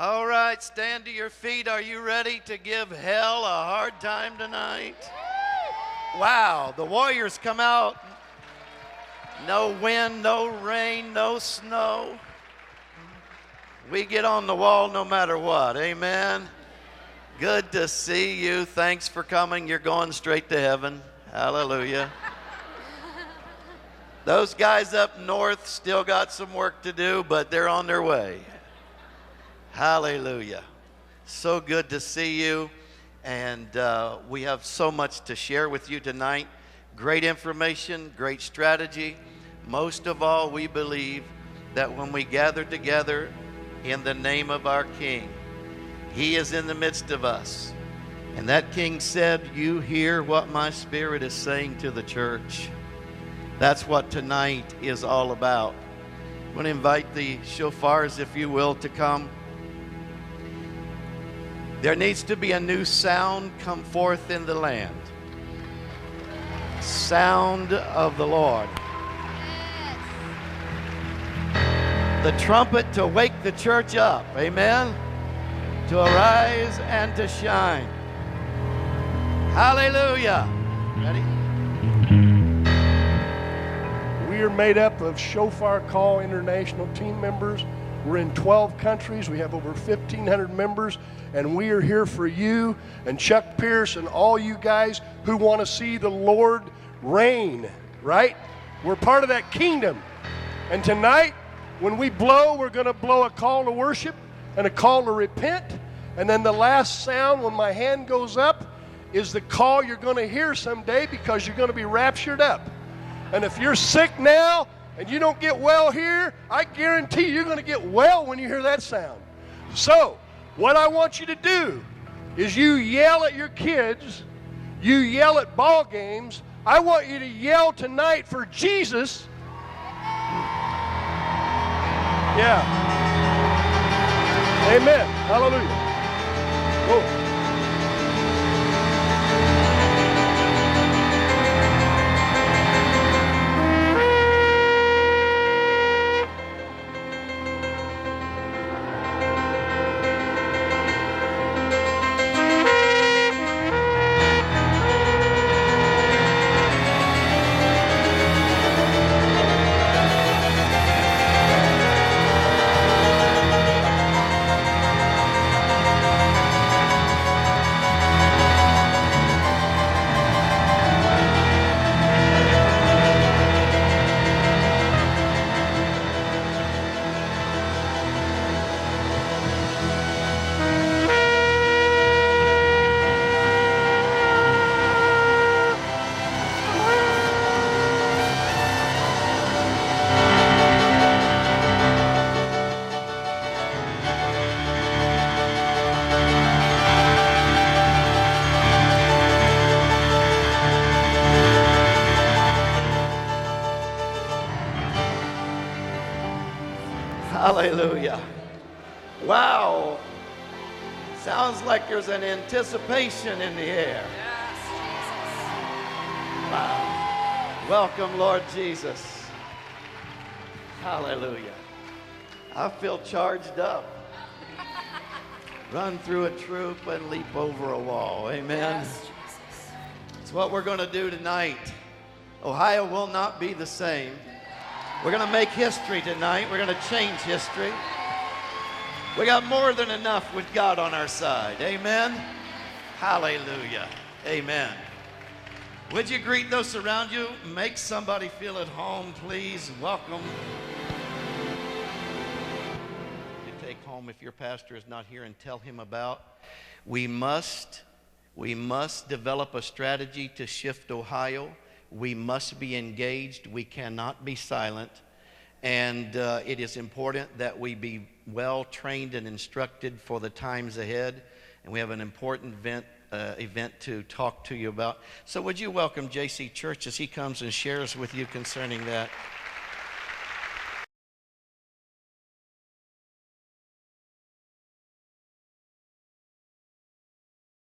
All right, stand to your feet. Are you ready to give hell a hard time tonight? Wow, the Warriors come out. No wind, no rain, no snow. We get on the wall no matter what. Amen. Good to see you. Thanks for coming. You're going straight to heaven. Hallelujah. Those guys up north still got some work to do, but they're on their way. Hallelujah. So good to see you. And we have so much to share with you tonight. Great information, great strategy. Most of all, we believe that when we gather together in the name of our King, He is in the midst of us. And that King said, "You hear what my Spirit is saying to the church." That's what tonight is all about. I'm going to invite the shofars, if you will, to come. There needs to be a new sound come forth in the land. Sound of the Lord. The trumpet to wake the church up. Amen. To arise and to shine. Hallelujah. Ready? We are made up of Shofar Call International team members. We're in 12 countries. We have over 1,500 members, and we are here for you and Chuck Pierce and all you guys who want to see the Lord reign, right? We're part of that kingdom. And tonight, when we blow, we're going to blow a call to worship and a call to repent. And then the last sound, when my hand goes up, is the call you're going to hear someday, because you're going to be raptured up. And if you're sick now and you don't get well here, I guarantee you're going to get well when you hear that sound. So, what I want you to do is you yell at your kids, you yell at ball games. I want you to yell tonight for Jesus. Yeah. Amen. Hallelujah. Whoa. Hallelujah. Wow. Sounds like there's an anticipation in the air. Yes, Jesus. Wow. Welcome, Lord Jesus. Hallelujah. I feel charged up. Run through a troop and leap over a wall. Amen. Yes, Jesus. It's what we're going to do tonight. Ohio will not be the same. We're going to make history tonight. We're going to change history. We got more than enough with God on our side. Amen. Hallelujah. Amen. Would you greet those around you? Make somebody feel at home, please. Welcome. To take home, if your pastor is not here, and tell him about. We must develop a strategy to shift Ohio. We must be engaged. We cannot be silent. And it is important that we be well trained and instructed for the times ahead. And we have an important event to talk to you about. So would you welcome J.C. Church as he comes and shares with you concerning that?